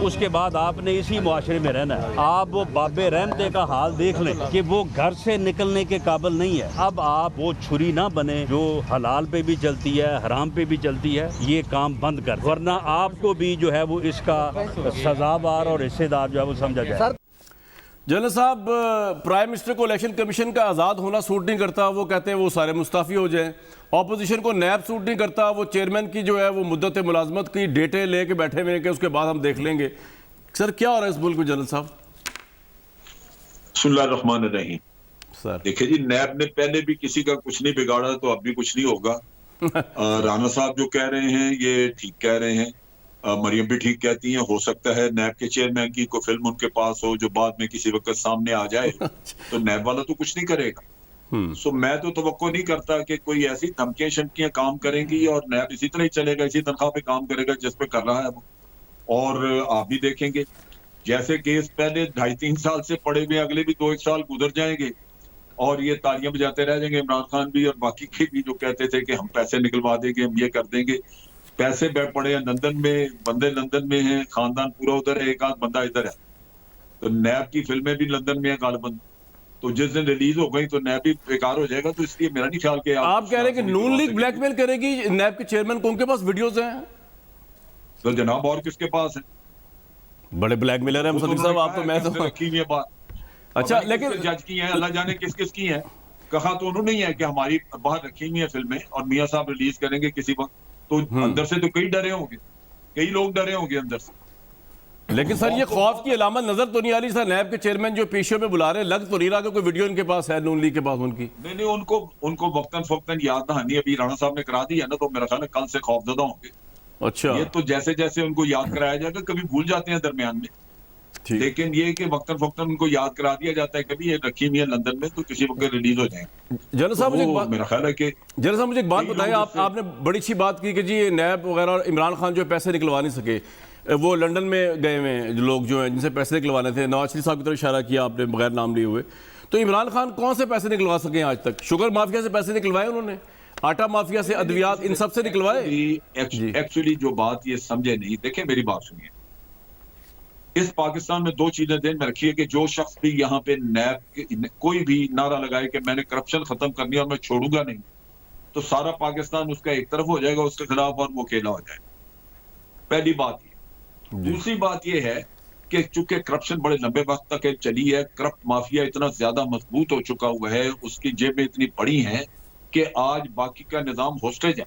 उसके बाद आपने इसी मुआशरे में रहना है। आप वो बाबे रहमते का हाल देख लें कि वो घर से निकलने के काबिल नहीं है। अब आप वो छुरी ना बने जो हलाल पे भी चलती है, हराम पे भी चलती है। ये काम बंद कर, वरना आपको भी जो है वो इसका सजावार और हिस्सेदार जो है वो समझा जाए। जनरल साहब, प्राइम मिनिस्टर को इलेक्शन कमीशन का आज़ाद होना सूट नहीं करता, वो कहते हैं वो सारे मुस्ताफ़ी हो जाएं। ऑपोजिशन को नैब सूट नहीं करता, वो चेयरमैन की जो है वो मुद्दत मुलाजमत की डेटे लेके बैठे हुए कि उसके बाद हम देख लेंगे। सर क्या हो रहा है इस मुल्क में जनरल साहब? बिस्मिल्लाहिर्रहमानिर्रहीम। सर देखिए जी, नैब ने पहले भी किसी का कुछ नहीं बिगाड़ा तो अब भी कुछ नहीं होगा। राना साहब जो कह रहे हैं ये ठीक कह रहे हैं, मरियम भी ठीक कहती हैं। हो सकता है नैब के चेयरमैन की कोई फिल्म उनके पास हो जो बाद में किसी वक्त सामने आ जाए, तो नैब वाला तो कुछ नहीं करेगा। सो मैं तो तवक्को नहीं करता कि कोई ऐसी धमकियां शमकियां काम करेंगी और नैब इसी तरह ही चलेगा, इसी तनख्वाह पे काम करेगा जिस पे कर रहा है वो। और आप भी देखेंगे जैसे केस पहले 2.5-3 साल से पड़े हुए, अगले भी 2-1 साल गुजर जाएंगे और ये तालियां बजाते रह जाएंगे। इमरान खान भी और बाकी के भी जो कहते थे कि हम पैसे निकलवा देंगे, हम ये कर देंगे। पैसे बैठ पड़े हैं लंदन में, बंदे लंदन में हैं, खानदान पूरा उधर है, एक आध बंदा इधर है। तो नैब की फिल्में भी लंदन में है गालिबन। तो जिस दिन रिलीज हो गई तो नैब भी बेकार हो जाएगा। तो इसलिए मेरा नहीं ख्याल कि आप कह रहे हैं कि नून लीग ब्लैकमेल करेगी नैब के चेयरमैन को, उनके पास वीडियोस हैं। तो जनाब और किसके पास है? बड़े ब्लैकमेलर हैं मुसद्दिक साहब आप तो। मैं तो रखी हुई है बात। अच्छा, लेकिन जज की है, अल्लाह जाने किस किस की है। कहा तो उन्होंने ही है कि हमारी बाहर रखी हुई है फिल्में और मियां साहब रिलीज करेंगे किसी वक्त। तो अंदर से तो कई डरे होंगे, कई लोग डरे होंगे अंदर से। लेकिन सर ये खौफ की अलामत नजर तो नहीं आ रही सर? नैब के चेयरमैन जो पेशियों में बुला रहे हैं, लग तो नहीं रहा कि कोई वीडियो इनके पास है नून लीग के पास उनकी। नहीं, उनको वक्तन फवक्तन याद दहानी अभी राणा साहब ने करा दी है ना, तो मेरा ख्याल है कल से खौफजदा होंगे। अच्छा, ये तो जैसे जैसे उनको याद कराया जाएगा, कभी भूल जाते हैं दरमियान में, लेकिन ये कि वक्तन फवक्तन उनको याद करा दिया जाता है कभी ये रखी हुई है लंदन में, तो किसी वक्त रिलीज हो जाएंगे। जनरल साहब मेरा ख्याल है कि जनरल साहब मुझे एक बात बताएं, आपने बड़ी अच्छी बात की कि जी नैब वगैरह और इमरान खान जो पैसे निकलवा नहीं सके, वो लंदन में गए हुए जो लोग जो हैं जिनसे पैसे निकलवाने थे, नवाज शरीफ साहब की तरफ इशारा किया आपने बगैर नाम लिए हुए। तो इमरान खान कौन से पैसे निकलवा सके आज तक? शुगर माफिया से पैसे निकलवाए उन्होंने, आटा माफिया से, अद्वियात, इन सब से निकलवाए। एक्चुअली जो बात ये समझे नहीं, देखें मेरी बात सुनिए। इस पाकिस्तान में दो चीजें ध्यान में रखिए कि जो शख्स भी यहाँ पे नैब कोई भी नारा लगाए कि मैंने करप्शन खत्म करनी है और मैं छोड़ूंगा नहीं, तो सारा पाकिस्तान उसका एक तरफ हो जाएगा उसके खिलाफ और वो अकेला हो जाएगा। पहली बात ये। दूसरी बात ये है कि चूंकि करप्शन बड़े लंबे वक्त तक चली है, करप्ट माफिया इतना ज्यादा मजबूत हो चुका हुआ है, उसकी जेबें इतनी बड़ी हैं कि आज बाकी का निजाम होस्टेज है।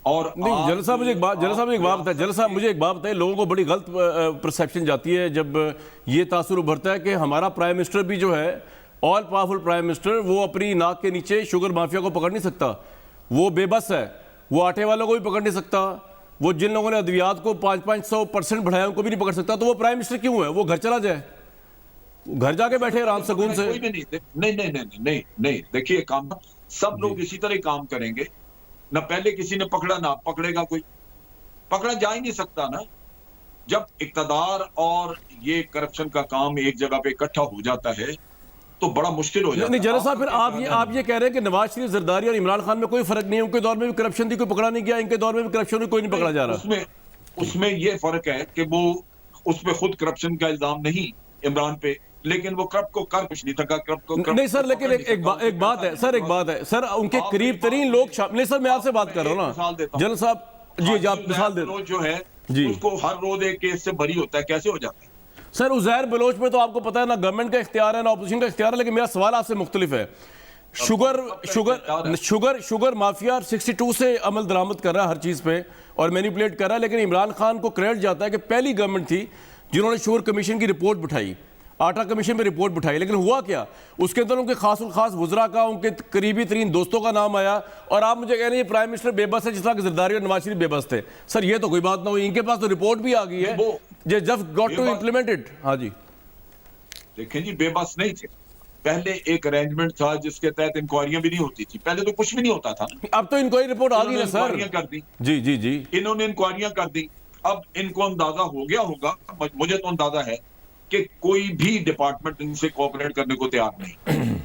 और नहीं जनरल साहब मुझे एक बात बताए, जनरल साहब मुझे एक बात बताइए, लोगों को बड़ी गलत परसेप्शन जाती है जब ये तासुर उभरता है कि हमारा प्राइम मिनिस्टर भी जो है ऑल पावरफुल प्राइम मिनिस्टर, वो अपनी नाक के नीचे शुगर माफिया को पकड़ नहीं सकता, वो बेबस है, वो आटे वालों को भी पकड़ नहीं सकता, वो जिन लोगों ने अद्वियात को 500% बढ़ाया उनको भी नहीं पकड़ सकता, तो वो प्राइम मिनिस्टर क्यों है? वो घर चला जाए, घर जाके बैठे आराम सुकून से। कोई भी नहीं, देखिए काम सब लोग इसी तरह काम करेंगे ना, पहले किसी ने पकड़ा ना पकड़ेगा, कोई पकड़ा जा ही नहीं सकता ना। जब इक्तदार और ये करप्शन का काम एक जगह पे इकट्ठा हो जाता है तो बड़ा मुश्किल हो जाता है। नहीं जनरल साहब, फिर आप ये कह रहे हैं कि नवाज शरीफ, जरदारी और इमरान खान में कोई फर्क नहीं है, उनके दौर में भी करप्शन थी, कोई पकड़ा नहीं गया, इनके दौर में भी करप्शन कोई नहीं पकड़ा जा रहा। उसमें ये फर्क है कि वो उसमें खुद करप्शन का इल्जाम नहीं इमरान पे, लेकिन वो करप्ट को कर कुछ नहीं था, करप्ट को नहीं सर, लेकिन एक बात है सर, सर उनके करीब तरीन लोग नहीं सर, मैं आपसे बात कर रहा हूँ ना जनरल साहब जी, आप मिसाल दे जो है उसको हर रोज एक केस से बरी होता है, कैसे हो जाता है? सर उज़ैर बलोच में तो आपको पता है ना गवर्नमेंट का इख्तियार है ना ऑपोजिशन का इख्तियार है, लेकिन मेरा सवाल आपसे मुख्तलिफ है। शुगर माफिया 62 से अमल दरामद कर रहा है हर चीज़ पे और मैनिपुलेट कर रहा है, लेकिन इमरान खान को क्रेडिट जाता है कि पहली गवर्नमेंट थी जिन्होंने शुगर कमीशन की रिपोर्ट बिठाई, आटा कमीशन में रिपोर्ट बिठाई, लेकिन हुआ क्या? उसके अंदर उनके खास वुज़रा का, उनके करीबी तरीन दोस्तों का नाम आया, और आप मुझे कह रहे हैं प्राइम मिनिस्टर बेबस है, जिस तरह जरदारी और नवाज शरीफ बेबस थे। सर ये तो कोई बात ना हुई, इनके पास तो रिपोर्ट भी आ गई है, जे just got to implement it. हाँ जी देखें जी, बेबस नहीं थे, पहले एक अरेंजमेंट था जिसके तहत इंक्वायरियां भी नहीं होती थी, पहले तो कुछ भी नहीं होता था। अब तो इंक्वायरी रिपोर्ट आ गई है सर, कर दी जी, इन्होंने इंक्वायरियां कर दी। अब इनको अंदाजा हो गया होगा, मुझे तो अंदाजा है कि कोई भी डिपार्टमेंट इनसे कोऑपरेट करने को तैयार नहीं।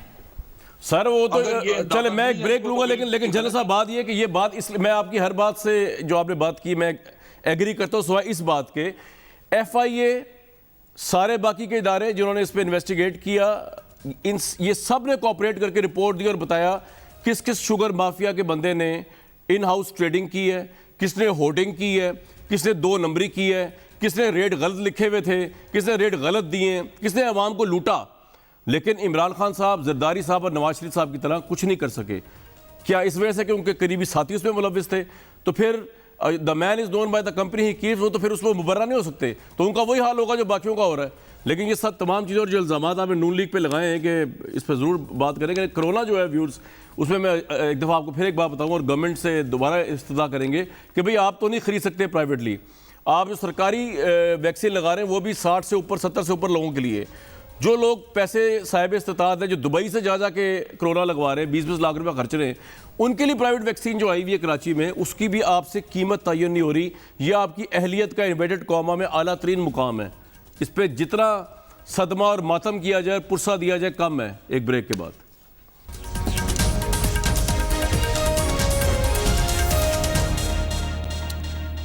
सर वो तो चले, मैं एक ब्रेक लूंगा, लेकिन जनरल साहब बात ये कि ये बात, इसलिए मैं आपकी हर बात से जो आपने बात की मैं एग्री करता हूँ, सिवाय इस बात के FIA, सारे बाकी के इदारे जिन्होंने इस पर इन्वेस्टिगेट किया, ये सब ने कोऑपरेट करके रिपोर्ट दी और बताया किस किस शुगर माफिया के बंदे ने इन हाउस ट्रेडिंग की है, किसने होर्डिंग की है, किसने 2 नंबरी की है, किसने रेट गलत लिखे हुए थे, किसने रेट गलत दिए, किसने अवाम को लूटा। लेकिन इमरान खान साहब, जरदारी साहब और नवाज शरीफ साहब की तरह कुछ नहीं कर सके। क्या इस वजह से कि उनके करीबी साथी उसमें मुलविस थे? तो फिर the man is known by the company he keeps, वो तो फिर उसमें मुबर्रा नहीं हो सकते, तो उनका वही हाल होगा जो बाकियों का हो रहा है। लेकिन ये सब तमाम चीज़ें और जो इल्ज़ाम आपने नून लीग पे लगाए हैं कि इस पर ज़रूर बात करेंगे। कोरोना जो है व्यूर्स, उसमें मैं एक दफ़ा आपको फिर एक बात बताऊँगा और गवर्नमेंट से दोबारा इस्तदा करेंगे कि भाई आप तो नहीं खरीद सकते प्राइवेटली, आप जो सरकारी वैक्सीन लगा रहे हैं वो भी 60 से ऊपर 70 से ऊपर लोगों के लिए। जो लोग पैसे साहिब इस्तात है, जो दुबई से जा के कोरोना लगवा रहे हैं, 20-20 लाख रुपए खर्च रहे हैं, उनके लिए प्राइवेट वैक्सीन जो आई हुई है कराची में, उसकी भी आपसे कीमत तयन नहीं हो रही। यह आपकी अहलियत का इन्वर्टेड कॉमा में आला तरीन मुकाम है। इस पर जितना सदमा और मातम किया जाए, पुरसा दिया जाए, कम है। एक ब्रेक के बाद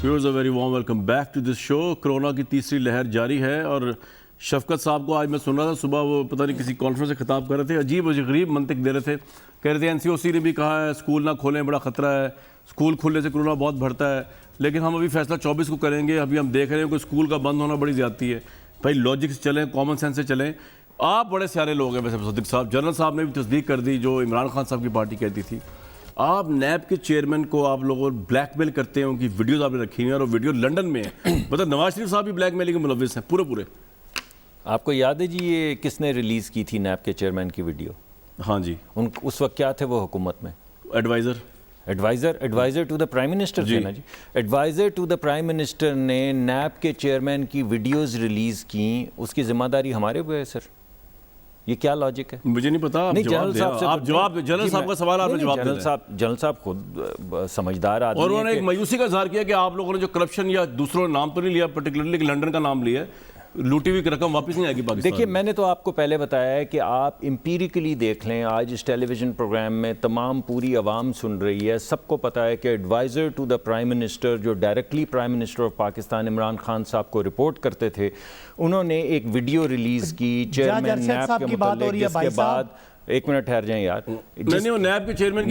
viewers, a very warm welcome back to this show. Corona की तीसरी लहर जारी है और शफकत साहब को आज मैं सुन रहा था सुबह, वो पता नहीं किसी कॉन्फ्रेंस से खिताब कर रहे थे, अजीब गरीब मंतिक दे रहे थे। कह रहे थे NCOC ने भी कहा है स्कूल ना खोलें, बड़ा ख़तरा है, स्कूल खुलने से कोरोना बहुत बढ़ता है, लेकिन हम अभी फैसला 24 को करेंगे। अभी हम देख रहे हैं कि स्कूल का बंद होना बड़ी ज़्यादती है। भाई लॉजिक से चलें, कॉमन सेंस से चलें। आप बड़े सारे लोग हैं वैसे सदीक साहब, जनरल साहब ने भी तस्दीक कर दी जो इमरान खान साहब की पार्टी कहती थी। आप नैब के चेयरमैन को आप लोग ब्लैकमेल करते हैं, उनकी वीडियोज़ आपने रखी हुई हैं और वीडियो लंदन में है। मतलब नवाज शरीफ साहब भी ब्लैकमेलिंग के मुलविस हैं पूरे। आपको याद है जी ये किसने रिलीज़ की थी नैब के चेयरमैन की वीडियो? हाँ जी, उस वक्त क्या थे वो हुकूमत में? Adviser to the prime minister थे ना जी। Adviser to the prime minister ने नैब के चेयरमैन की वीडियोज़ रिलीज़ की, उसकी जिम्मेदारी हमारे ऊपर है सर। ये क्या लॉजिक है? मुझे नहीं पता। नहीं, जनरल साहब से आप जवाब, जनरल साहब का सवाल आपने जवाब दिया। जनरल साहब खुद समझदार आदमी और उन्होंने एक मायूसी का इजहार किया कि आप लोगों ने जो करप्शन या दूसरों ने नाम तो नहीं लिया पर्टिकुलरली, लेकिन लंदन का नाम लिया, लूटी हुई रकम वापस नहीं आएगी पाकिस्तान। देखिए, मैंने तो आपको पहले बताया है कि आप एम्पीरिकली देख लें, आज इस टेलीविज़न प्रोग्राम में तमाम पूरी आवाम सुन रही है, सबको पता है कि adviser to the prime minister जो directly prime minister of Pakistan Imran Khan साहब को रिपोर्ट करते थे, उन्होंने एक वीडियो रिलीज़ की चेयरमैन नैब के मुताल्लिक, जिसके बाद एक मिनट ठहर जाएं यार, नहीं, वो नैब के चेयरमैन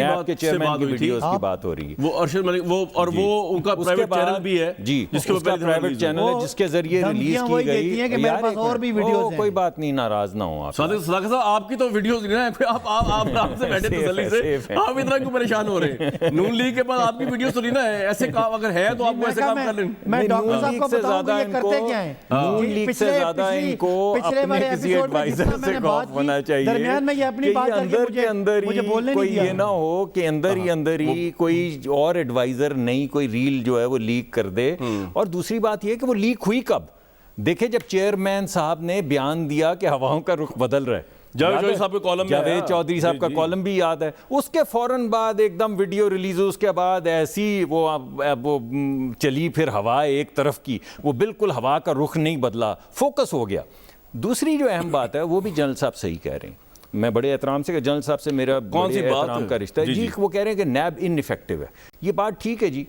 की वीडियोस की बात हो रही है। वो अरशद मलिक, वो और वो उनका प्राइवेट चैनल भी है जी, जिसके ऊपर प्राइवेट चैनल है जिसके जरिए रिलीज की गई है कि मेरे पास और भी वीडियोस हैं। कोई बात नहीं, नाराज ना हो आप। सादिक साहब, आपकी तो वीडियोस नहीं है, आप आपसे बैठे तसल्ली से, आप इतना क्यों परेशान हो रहे हैं? नून लीग के पास आपकी वीडियोस तो नहीं ना है, ऐसे काम अगर है तो आप ऐसे काम कर लें। मैं डॉक्टर साहब को बताऊंगा ये करते क्या हैं। नून लीग से ज्यादा इनको अपने किसी एडवाइजर से खौफ होना चाहिए। दरमियान में ये अपनी अपनी बात करके अंदर के अंदर मुझे ही बोलने कोई नहीं दिया। ये ना हो कि अंदर ही कोई और एडवाइजर नई कोई रील जो है वो लीक कर दे। और दूसरी बात ये कि वो लीक हुई कब? देखे जब चेयरमैन साहब ने बयान दिया कि हवाओं का रुख बदल रहा है, जावेद चौधरी साहब के कॉलम में जावेद आया। चौधरी साहब जी, का जी। कॉलम भी याद है। उसके फौरन बाद एकदम वीडियो रिलीज हुई, उसके बाद ऐसी वो चली फिर हवा एक तरफ की, वो बिल्कुल हवा का रुख नहीं बदला, फोकस हो गया। दूसरी जो अहम बात है वो भी जनरल साहब सही कह रहे हैं, मैं बड़े एहतराम से, जनरल साहब से मेरा कौन सी बड़े बात एहतराम है? का रिश्ता है जी, जी, जी। वो कह रहे हैं कि नैब इनइफेक्टिव है। ये बात ठीक है जी।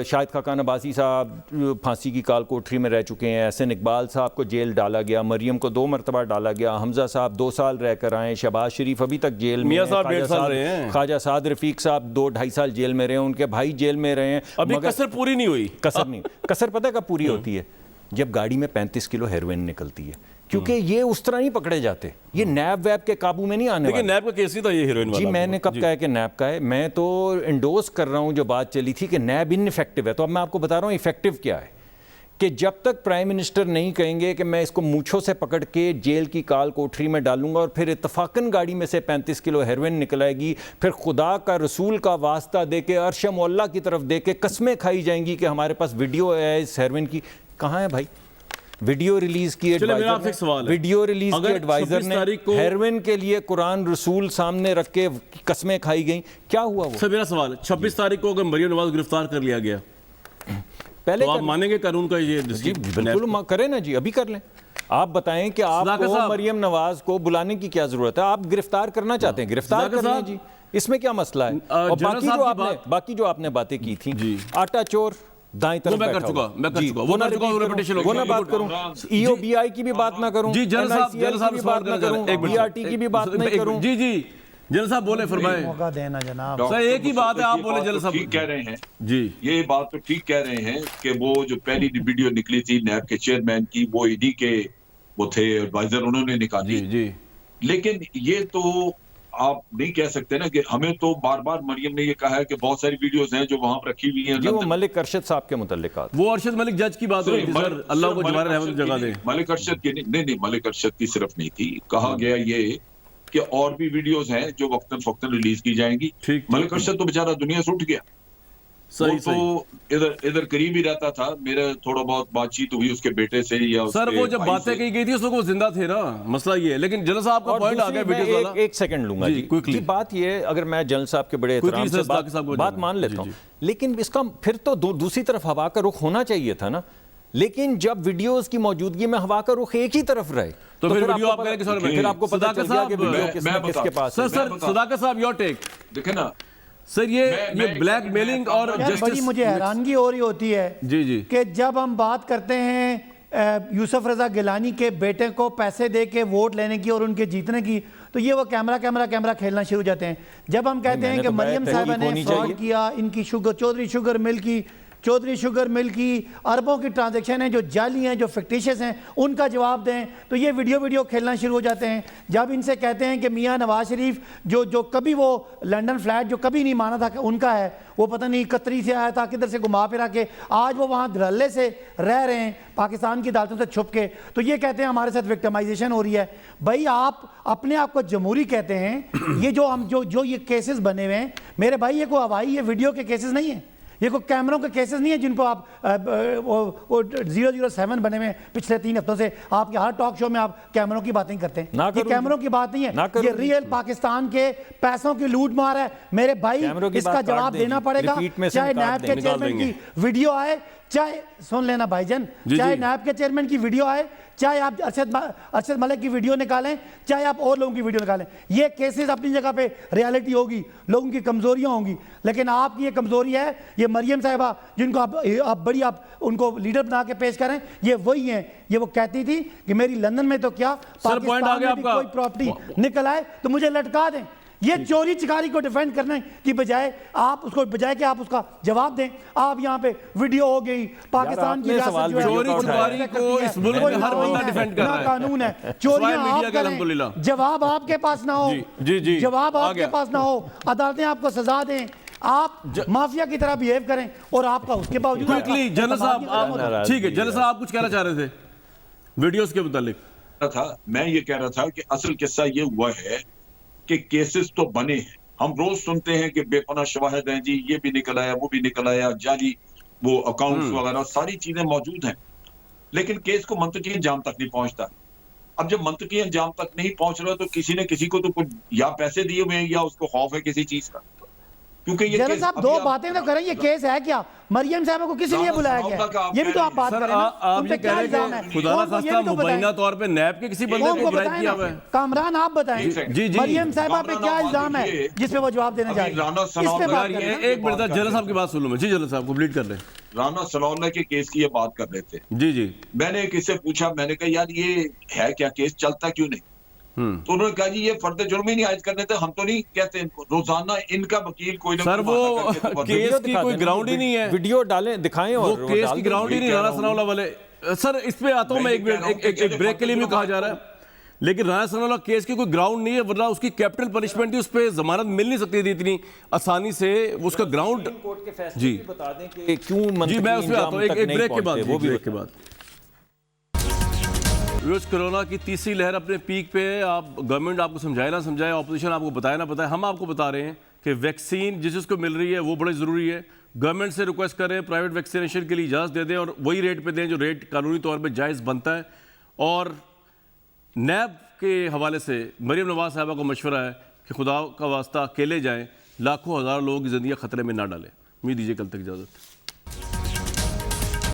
शाहिद खाकान अब्बासी साहब फांसी की काल कोठरी में रह चुके हैं, एहसन इकबाल साहब को जेल डाला गया, मरियम को 2 मरतबा डाला गया, हमजा साहब 2 साल रह कर आए, शहबाज शरीफ अभी तक जेल में मियां हैं, साहब ख्वाजा 1.5 साल रहे हैं। ख्वाजा साद रफीक साहब 2-2.5 साल जेल में रहे हैं, उनके भाई जेल में रहे हैं। अभी मगर कसर पूरी नहीं हुई। कसर नहीं, कसर पता है कब पूरी होती है? जब गाड़ी में 35 किलो हेरोइन निकलती है, क्योंकि ये उस तरह नहीं पकड़े जाते, ये नैब वैब के काबू में नहीं आने लेकिन वाले। नैब का केस ही था ये हीरोइन जी वाला। मैंने कब कहा कि नैब का है? मैं तो इंडोर्स कर रहा हूं जो बात चली थी कि नैब इनइफेक्टिव है। तो अब मैं आपको बता रहा हूं इफेक्टिव क्या है, कि जब तक प्राइम मिनिस्टर नहीं कहेंगे कि मैं इसको मूंछों से पकड़ के जेल की काल कोठरी में डालूंगा और फिर इत्तफाकन गाड़ी में से 35 किलो हेरोइन निकल आएगी, फिर खुदा का रसूल का वास्ता दे के अर्श मौला की तरफ दे के कस्में खाई जाएंगी कि हमारे पास वीडियो है इस हेरोइन की। कहाँ है भाई वीडियो रिलीज की? चलिए, मेरा आपसे एक सवाल है। वीडियो रिलीज की अगर एडवाइजर 26 ने तारीख को- हेरोइन के लिए कुरान रसूल सामने रख के कस्में खाई गई, क्या हुआ वो? सर मेरा सवाल है, 26 तारीख को अगर मरियम नवाज गिरफ्तार कर लिया गया पहले तो आप कर- मानेंगे कानून का ये जी बिल्कुल करें ना जी, अभी कर लें। आप बताएं कि सदाकत आपको साहब- मरियम नवाज को बुलाने की क्या जरूरत है? आप गिरफ्तार करना चाहते हैं, गिरफ्तार सदाकत कर लें साहब- जी, इसमें क्या मसला है? और जनरल बाकी साहब जो की आपने बात- बाकी जो आपने बातें की थी, जी। आटा चोर दाएं तरफ मैं कर बैठा चुका, हुआ। मैं कर जी, चुका, वो ना कर चुका, repeat repetition करूं, हो वो गई। ना बात करूं, EOBI की भी बात ना करूं, जी जनरल साहब NICL की भी बात ना करूं, BRT की भी बात नहीं करूं। जी जी जनरल साहब बोले, फरमाएं। मौका देना जनाब। सर एक ही बात है, आप बोले जनरल साहब। ठीक कह रहे हैं जी ये बात तो ठीक कह रहे हैं कि वो जो पहली वीडियो निकली थी नैब के चेयरमैन की, वो ईडी के वो थे एडवाइजर, उन्होंने निकाली। जी जी लेकिन ये तो आप नहीं कह सकते ना कि हमें तो बार बार मरियम ने ये कहा है कि बहुत सारी वीडियोस हैं जो वहां पर रखी हुई हैं जी वो लंदन। मलिक अरशद साहब के मुतल्लिक वो अरशद मलिक जज की बात हो रही थी सर, अल्लाह को जवान रहमत जगह दे। मलिक अरशद की नहीं, मलिक अरशद की सिर्फ नहीं थी। कहा गया ये कि और भी वीडियोस हैं जो वक्तन फक्तन रिलीज की जाएंगी। ठीक, मलिक ठीक। अरशद तो बेचारा दुनिया से उठ गया, सही वो सही तो इधर करीब ही रहता था। मेरा थोड़ा बहुत बातचीत हुई उसके बेटे से या सर उसके वो जब भाई बातें से। कही गई थी उस वक्त वो जिंदा थे ना, मसला ये है। लेकिन जनरल साहब का और पॉइंट आ दूसरी गया मैं वीडियो वाला। एक सेकंड लूंगा जी, जी quickly। जी बात ये, अगर मैं जनरल साहब के बड़े Quickly एहतराम से सर, साकिब साहब को बात जवाब। मान जी, लेता हूँ, जी। लेकिन इसका फिर तो दूसरी तरफ हवा का रुख होना चाहिए था ना। लेकिन जब वीडियोस की मौजूदगी में हवा का रुख एक ही तरफ रहे तो फिर वीडियो आपको आप कह रहे हैं कि सर, फिर आपको पता सदाकत चल गया कि साहब, वीडियो मैं किसके बता- पास सर है। सर सदाकत साहब योर टेक। देखे ना सर ये मैं ब्लैकमेलिंग और यार बड़ी जस्टिस मुझे हैरानगी हो रही होती है जी जी कि जब हम बात करते हैं यूसुफ रजा गिलानी के बेटे को पैसे दे के वोट लेने की और उनके जीतने की, तो ये वो कैमरा खेलना शुरू हो जाते हैं। जब हम कहते हैं मैंने कि तो मरियम तहकीक साहबा ने होनी फ्रॉड चाहिए। किया, इनकी चौधरी शुगर मिल की अरबों की ट्रांजैक्शन है जो जाली हैं, जो फिक्टिशियस हैं, उनका जवाब दें, तो ये वीडियो खेलना शुरू हो जाते हैं। जब इनसे कहते हैं कि मियां नवाज शरीफ जो कभी वो लंदन फ्लैट जो कभी नहीं माना था कि उनका है, वो पता नहीं कतरी से आया था, किधर से घुमा फिरा के आज वो वहाँ धड़ल्ले से रह रहे हैं पाकिस्तान की अदालतों से छुप के, तो ये कहते हैं हमारे साथ विक्टिमाइजेशन हो रही है। भाई आप अपने आप को जमहूरी कहते हैं, ये जो हम जो ये केसेस बने हुए हैं मेरे भाई, ये कोई हवाई ये वीडियो के केसेस नहीं है, ये कोई कैमरों के केसेस नहीं है जिनको आप वो 007 बने हुए पिछले 3 हफ्तों से आपके हर टॉक शो में आप कैमरों की बातें करते हैं। ये कैमरों की बात नहीं है, ये रियल पाकिस्तान के पैसों की लूट मार है मेरे भाई, इसका जवाब देना पड़ेगा। चाहे नैब के चेयरमैन की वीडियो आए, चाहे सुन लेना भाईजान, चाहे नैब के चेयरमैन की वीडियो आए, चाहे आप अरशद मलिक की वीडियो निकालें, चाहे आप और लोगों की वीडियो निकालें, ये केसेस अपनी जगह पे रियलिटी होगी, लोगों की कमजोरियां होंगी। लेकिन आपकी ये कमजोरी है, ये मरियम साहिबा जिनको आप उनको लीडर बना के पेश करें, ये वही हैं। ये वो कहती थी कि मेरी लंदन में तो क्या पाकिस्तान में भी कोई प्रॉपर्टी निकल आए तो मुझे लटका दें। ये चोरी चिकारी को डिफेंड करने की बजाय आप उसका जवाब दें। आप यहाँ पे वीडियो हो गई, पाकिस्तान की रियासत जो है चोरी चिकारी को इस मुल्क में हर बंदा डिफेंड कर रहा है, कानून है, चोरियां आप करें, जवाब आपके पास ना हो, जी जवाब आपके पास ना हो, अदालतें आपको सजा दें, आप माफिया की तरह बिहेव करें और आपका उसके बावजूद क्विकली जनरल साहब आप ठीक है, जनरल साहब आप कुछ कहना चाह रहे थे वीडियोस के मुतालिक? था मैं ये कह रहा था कि असल किस्सा ये हुआ है कि केसेस तो बने हैं। हम रोज सुनते हैं कि बेपनाह शवाहिद हैं जी, ये भी निकल आया, वो भी निकल आया, जाली वो अकाउंट्स वगैरह सारी चीजें मौजूद हैं, लेकिन केस को मंतकी अंजाम तक नहीं पहुंचता। अब जब मंतकी अंजाम तक नहीं पहुंच रहा तो किसी ने किसी को तो कुछ या पैसे दिए हुए हैं या उसको खौफ है किसी चीज का, क्योंकि ये जनरल केस साहब अभी दो आप- बातें तो करें, ये केस है क्या? मरियम साहब को किस लिए बुलाया गया है? ये भी तो आप बात सर करें ना। आप उन पे ये कह क्या रहे इल्जाम है? हैं कि खुदा ना कौन को? ये खास्ता भी तो मुबैना बताएं। तौर पे नैब के किसी बंदे कौन को को ब्राइब बताएं किया ना? हुआ है? कामरान आप बताएं। जी जी मरियम साहबा पे कामरान क्या आप इल्जाम है लीजिए। जिस पे वो जवाब देने जा अभी रही है? राना इस पे सनाउल्लाह बात की करें। एक मिनट जनरल साहब की बात सुन लो मैं। जी जनरल साहब कंप्लीट कर लें। राना सनाउल्लाह के केस की ये बात कर रहे थे। जी जी। मैंने किससे पूछा, मैंने कहा यार ये है क्या केस, चलता क्यों नहीं? तो उन्होंने कहा जी ये फर्द जुर्म ही नहीं आयद करने थे, हम तो नहीं कहते इनको, रोजाना इनका वकील कोई ना सर कोई वो बहाना करके तो केस की कोई ग्राउंड ही नहीं है, वीडियो डालें, दिखाएं वो और केस डाल की दें। ग्राउंड ही नहीं। राना सनाउल्लाह वाले सर इस पे आता हूं मैं एक मिनट, एक ब्रेक के लिए भी कहा जा रहा है, लेकिन राना सनाउल्लाह केस की कोई ग्राउंड नहीं है, वरना उसकी कैपिटल पनिशमेंट थी, उस पर जमानत मिल नहीं सकती थी इतनी आसानी से, उसका ग्राउंड। कोर्ट के फैसले जी। भी बता दें कि क्यों जी मंतकी मैं उसमें आता हूँ इंजाम तक एक नहीं ब्रेक के बाद, पहुंचते, वो भी ब्रेक के बताएं। बाद। कोरोना की तीसरी लहर अपने पीक पे है। आप गवर्नमेंट आपको समझाए ना समझाए, ऑपोजिशन आपको बताए ना बताए, हम आपको बता रहे हैं कि वैक्सीन जिस जिसको मिल रही है वो बड़ी ज़रूरी है। गवर्नमेंट से रिक्वेस्ट कर रहे हैं प्राइवेट वैक्सीनेशन के लिए इजाज़त दे दें और वही रेट पे दें जो रेट कानूनी तौर पे जायज़ बनता है। और नैब के हवाले से मरियम नवाज साहबा को मशवरा है कि खुदा का वास्ता अकेले जाएँ, लाखों हज़ार लोगों की ज़िंदगी खतरे में ना डालें। उम्मीद दीजिए कल तक इजाज़त।